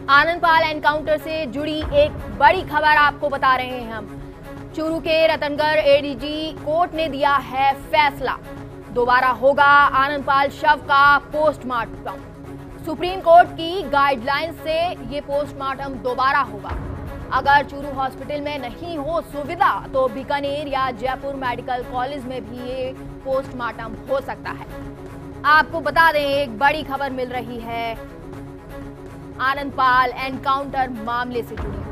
Anandpal encounter से जुड़ी एक बड़ी खबर आपको बता रहे हैं हम। चूरू के रतनगढ़ एडीजी कोर्ट ने दिया है फैसला। दोबारा होगा आनंदपाल शव का पोस्टमार्टम। सुप्रीम कोर्ट की गाइडलाइन से ये पोस्टमार्टम दोबारा होगा। अगर चूरू हॉस्पिटल में नहीं हो सुविधा तो बीकानेर या जयपुर मेडिकल कॉलेज में भी ये पोस्टमार्टम हो सकता है। आपको बता दें, एक बड़ी खबर मिल रही है आनंदपाल एनकाउंटर मामले से जुड़ी हुई।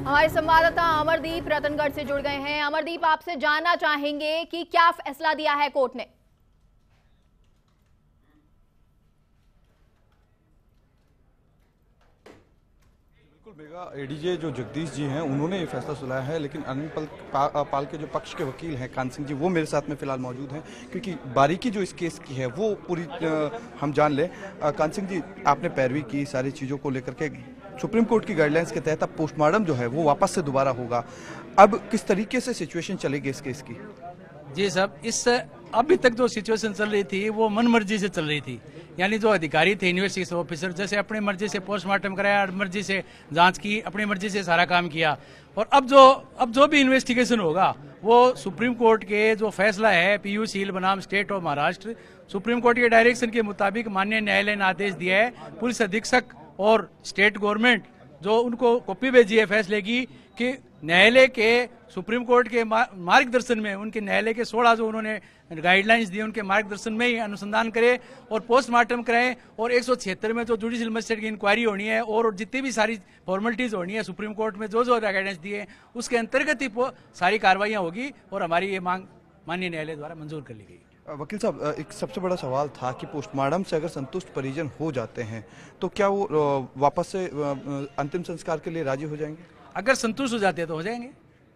हमारे संवाददाता अमरदीप रतनगढ़ से जुड़ गए हैं। अमरदीप, आपसे जानना चाहेंगे कि क्या फैसला दिया है कोर्ट ने? बिल्कुल मेगा एडीजे जो जगदीश जी हैं उन्होंने ये फैसला सुनाया है, लेकिन आनंदपाल पाल के जो पक्ष के वकील हैं कान सिंह जी, वो मेरे साथ में फिलहाल मौजूद हैं, क्योंकि बारीकी जो इस केस की है वो पूरी हम जान लें। कान सिंह जी, आपने पैरवी की सारी चीज़ों को लेकर के, सुप्रीम कोर्ट की गाइडलाइंस के तहत अब पोस्टमार्टम जो है वो वापस से दोबारा होगा। अब किस तरीके से सिचुएशन चलेगी इस केस की? जी साहब, इस अभी तक जो सिचुएशन चल रही थी वो मन मर्जी से चल रही थी। यानी जो अधिकारी थे, इन्वेस्टिगेशन ऑफिसर, जैसे अपनी मर्जी से पोस्टमार्टम कराया, मर्जी से जांच की, अपनी मर्जी से सारा काम किया। और अब जो भी इन्वेस्टिगेशन होगा वो सुप्रीम कोर्ट के जो फैसला है पीयू सील बनाम state of Maharashtra, supreme court के डायरेक्शन के मुताबिक माननीय न्यायालय ने आदेश दिया है पुलिस अधीक्षक और स्टेट गवर्नमेंट जो उनको कॉपी भेजी है फैसले की कि न्यायालय के सुप्रीम कोर्ट के मार्गदर्शन में, उनके न्यायालय के 16 जो उन्होंने गाइडलाइंस दी उनके मार्गदर्शन में ही अनुसंधान करें और पोस्टमार्टम कराएं। और 176 में जो जुडिशियल मजिस्ट्रेट की इंक्वायरी होनी है और जितनी भी सारी फॉर्मेलिटीज होनी है सुप्रीम कोर्ट में जो गाइडेंस दिए उसके अंतर्गत ही सारी कार्रवाइयाँ होगी और हमारी ये मांग माननीय न्यायालय द्वारा मंजूर कर ली गई। वकील साहब, एक सबसे बड़ा सवाल था कि पोस्टमार्टम से अगर संतुष्ट परिजन हो जाते हैं तो क्या वो वापस से अंतिम संस्कार के लिए राजी हो जाएंगे? अगर संतुष्ट हो जाते हैं तो हो जाएंगे।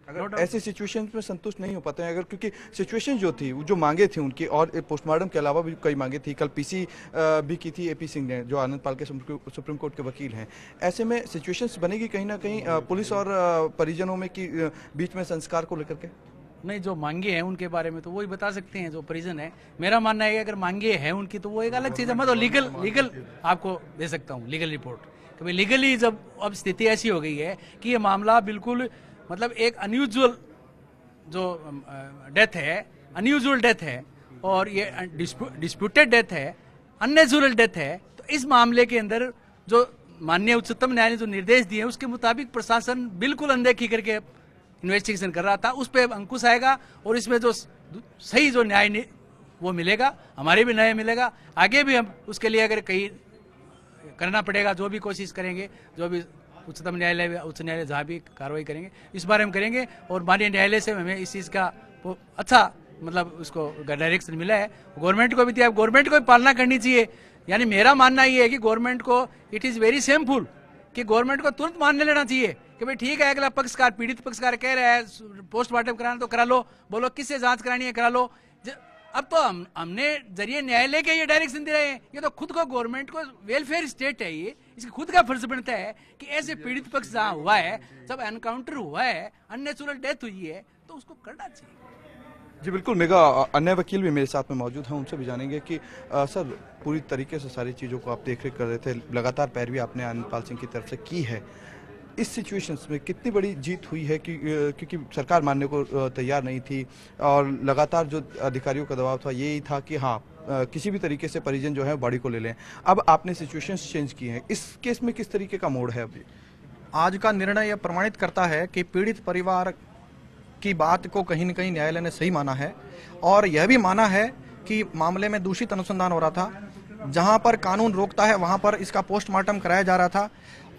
अगर ऐसी सिचुएशन में संतुष्ट नहीं हो पाते हैं, अगर क्योंकि सिचुएशन जो थी, जो मांगे थी उनकी, और पोस्टमार्टम के अलावा भी कई मांगे थी, कल पीसी भी की थी एपी सिंह ने जो आनंदपाल के सुप्रीम कोर्ट के वकील हैं, ऐसे में सिचुएशंस बनेगी कहीं ना कहीं पुलिस और परिजनों में कि बीच में संस्कार को लेकर के? नहीं, जो मांगे हैं उनके बारे में तो वही बता सकते हैं जो परिजन है। मेरा मानना है अगर मांगे हैं उनकी तो वो एक अलग चीज़ है। मैं तो लीगल आपको दे सकता हूँ लीगल रिपोर्ट कि भाई लीगली जब अब स्थिति ऐसी हो गई है कि ये मामला बिल्कुल मतलब एक अनयूजुअल जो डेथ है, अनयूजुअल डेथ है और ये डिस्प्यूटेड डेथ है, अननेचुरल डेथ है, तो इस मामले के अंदर जो माननीय उच्चतम न्यायालय ने जो निर्देश दिए उसके मुताबिक प्रशासन बिल्कुल अनदेखी करके इन्वेस्टिगेशन कर रहा था। उस पर अंकुश आएगा और इसमें जो सही जो न्याय वो मिलेगा, हमारे भी न्याय मिलेगा। आगे भी हम उसके लिए अगर कहीं करना पड़ेगा जो भी कोशिश करेंगे, जो भी उच्च न्यायालय जहाँ भी कार्रवाई करेंगे इस बारे में करेंगे। और माननीय न्यायालय से हमें इस चीज़ का अच्छा मतलब उसको डायरेक्शन मिला है। गवर्नमेंट को भी दिया, गवर्नमेंट को भी पालना करनी चाहिए। यानी मेरा मानना ये है कि गवर्नमेंट को इट इज़ वेरी शेमफुल कि गवर्नमेंट को तुरंत मान लेना चाहिए कि भाई ठीक है, अगला पक्षकार पीड़ित पक्षकार कह रहा है पोस्टमार्टम कराना तो करा लो, बोलो किससे जांच करानी है करा लो। अब तो हमने जरिए न्यायालय के ये डायरेक्शन दे रहे हैं। ये तो खुद को गवर्नमेंट को वेलफेयर स्टेट है, ये इसकी खुद का फर्ज बनता है कि ऐसे पीड़ित पक्ष जहाँ हुआ है, जब एनकाउंटर हुआ है, अननेचुरल डेथ हुई है, तो उसको करना चाहिए। जी बिल्कुल मेगा, अन्य वकील भी मेरे साथ में मौजूद हैं, उनसे भी जानेंगे कि सर पूरी तरीके से सारी चीज़ों को आप देख रेख कर रहे थे, लगातार पैरवी आपने आनंदपाल सिंह की तरफ से की है। इस सिचुएशंस में कितनी बड़ी जीत हुई है कि क्योंकि सरकार मानने को तैयार नहीं थी और लगातार जो अधिकारियों का दबाव था यही था कि हाँ किसी भी तरीके से परिजन जो है बॉडी को ले लें। अब आपने सिचुएशंस चेंज की हैं, इस केस में किस तरीके का मोड़ है अभी? आज का निर्णय यह प्रमाणित करता है कि पीड़ित परिवार की बात को कहीं न कहीं न्यायालय ने सही माना है और यह भी माना है कि मामले में दूषित अनुसंधान हो रहा था। जहां पर कानून रोकता है वहां पर इसका पोस्टमार्टम कराया जा रहा था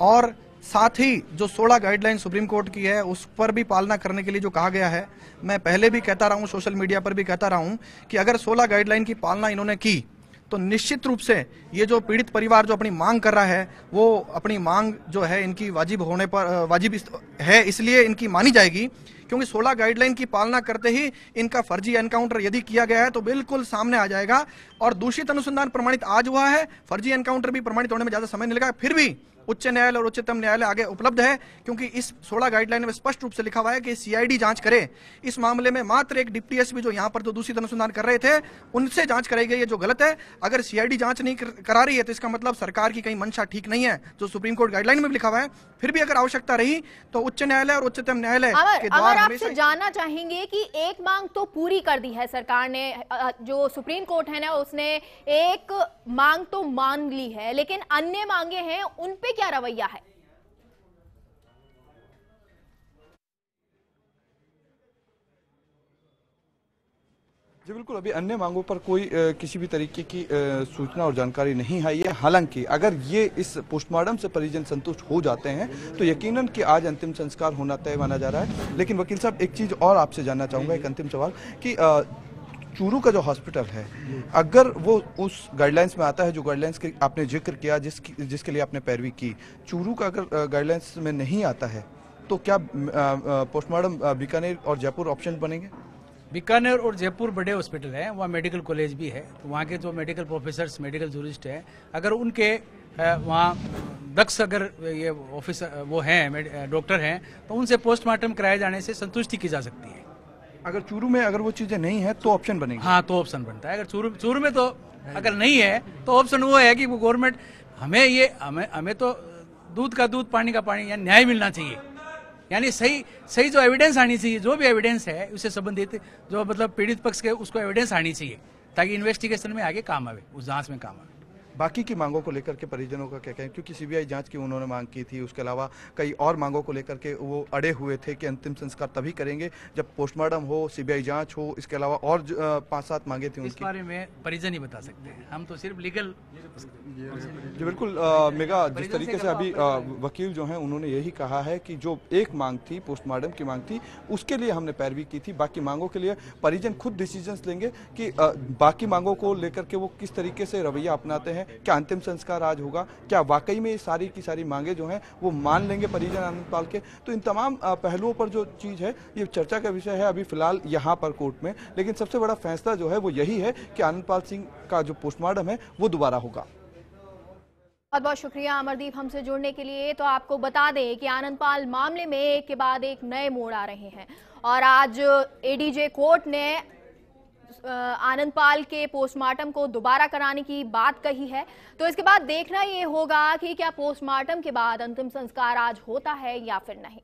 और साथ ही जो 16 गाइडलाइन सुप्रीम कोर्ट की है उस पर भी पालना करने के लिए जो कहा गया है। मैं पहले भी कहता रहा हूं, सोशल मीडिया पर भी कहता रहा हूं कि अगर 16 गाइडलाइन की पालना इन्होंने की तो निश्चित रूप से ये जो पीड़ित परिवार जो अपनी मांग कर रहा है वो अपनी मांग जो है इनकी वाजिब होने पर वाजिब है, इसलिए इनकी मानी जाएगी क्योंकि 16 गाइडलाइन की पालना करते ही इनका फर्जी एनकाउंटर यदि किया गया है तो बिल्कुल सामने आ जाएगा। और दूषित अनुसंधान प्रमाणित आज हुआ है, फर्जी एनकाउंटर भी प्रमाणित होने में ज्यादा समय नहीं लगेगा। फिर भी उच्च न्यायालय और उच्चतम न्यायालय आगे उपलब्ध है, क्योंकि इस 16 गाइडलाइन में स्पष्ट रूप से लिखा हुआ है कि सीआईडी जांच करे। इस मामले में मात्र एक डिप्टी एसपी जो यहां पर जो दूषित अनुसंधान कर रहे थे उनसे जांच कराई गई है, जो गलत है। अगर सीआईडी जांच नहीं करा रही है तो इसका मतलब सरकार की कहीं मंशा ठीक नहीं है, जो सुप्रीम कोर्ट गाइडलाइन में भी लिखा हुआ है। फिर भी अगर आवश्यकता रही तो उच्च न्यायालय और उच्चतम न्यायालय के द्वार अमर आपसे जानना चाहेंगे कि एक मांग तो पूरी कर दी है सरकार ने, जो सुप्रीम कोर्ट है ना उसने एक मांग तो मान ली है, लेकिन अन्य मांगे हैं उन पे क्या रवैया है? जी बिल्कुल, अभी अन्य मांगों पर कोई किसी भी तरीके की सूचना और जानकारी नहीं है। ये हालांकि अगर ये इस पोस्टमार्टम से परिजन संतुष्ट हो जाते हैं तो यकीनन कि आज अंतिम संस्कार होना तय माना जा रहा है। लेकिन वकील साहब, एक चीज़ और आपसे जानना चाहूँगा, एक अंतिम सवाल कि चूरू का जो हॉस्पिटल है, अगर वो उस गाइडलाइंस में आता है जो गाइडलाइंस के आपने जिक्र किया, जिसके लिए आपने पैरवी की, चूरू का अगर गाइडलाइंस में नहीं आता है तो क्या पोस्टमार्टम बीकानेर और जयपुर ऑप्शन बनेंगे? बीकानेर और जयपुर बड़े हॉस्पिटल हैं, वहाँ मेडिकल कॉलेज भी है, तो वहाँ के जो मेडिकल प्रोफेसर्स, मेडिकल जूरिस्ट हैं, अगर उनके वहाँ दक्ष अगर ये ऑफिसर वो हैं, डॉक्टर हैं, तो उनसे पोस्टमार्टम कराए जाने से संतुष्टि की जा सकती है। अगर चूरू में अगर वो चीज़ें नहीं है तो ऑप्शन बनेंगे? हाँ, तो ऑप्शन बनता है। अगर चूरू में तो अगर नहीं है तो ऑप्शन वो है कि वो गवर्नमेंट हमें तो दूध का दूध पानी का पानी, यानी न्याय मिलना चाहिए, यानी सही जो एविडेंस आनी चाहिए, जो भी एविडेंस है उससे संबंधित जो मतलब पीड़ित पक्ष के उसको एविडेंस आनी चाहिए, ताकि इन्वेस्टिगेशन में आगे काम आवे, उस जांच में काम आवे। बाकी की मांगों को लेकर के परिजनों का क्या कहें, क्योंकि सीबीआई जांच की उन्होंने मांग की थी, उसके अलावा कई और मांगों को लेकर के वो अड़े हुए थे कि अंतिम संस्कार तभी करेंगे जब पोस्टमार्टम हो, सीबीआई जांच हो। इसके अलावा और 5-7 मांगे थी उनकी। इस बारे में परिजन ही बता सकते हैं, हम तो सिर्फ लीगल। जी बिल्कुल मेगा, जिस तरीके से अभी वकील जो हैं उन्होंने यही कहा है कि जो एक मांग थी, पोस्टमार्टम की मांग थी, उसके लिए हमने पैरवी की थी, बाकी मांगों के लिए परिजन खुद डिसीजंस लेंगे कि बाकी मांगों को लेकर के वो किस तरीके से रवैया अपनाते हैं। क्या अंतिम संस्कार आज होगा, क्या वाकई में ये सारी की सारी मांगे जो हैं वो मान लेंगे परिजन आनंदपाल के? तो इन तमाम पहलुओं पर जो चीज़ है ये चर्चा का विषय है अभी फिलहाल यहाँ पर कोर्ट में। लेकिन सबसे बड़ा फैसला जो है वो यही है कि आनंदपाल सिंह का जो पोस्टमार्टम है वो दोबारा होगा। बहुत बहुत शुक्रिया अमरदीप हमसे जुड़ने के लिए। तो आपको बता दें कि आनंदपाल मामले में एक के बाद एक नए मोड़ आ रहे हैं और आज एडीजे कोर्ट ने आनंदपाल के पोस्टमार्टम को दोबारा कराने की बात कही है। तो इसके बाद देखना ये होगा कि क्या पोस्टमार्टम के बाद अंतिम संस्कार आज होता है या फिर नहीं।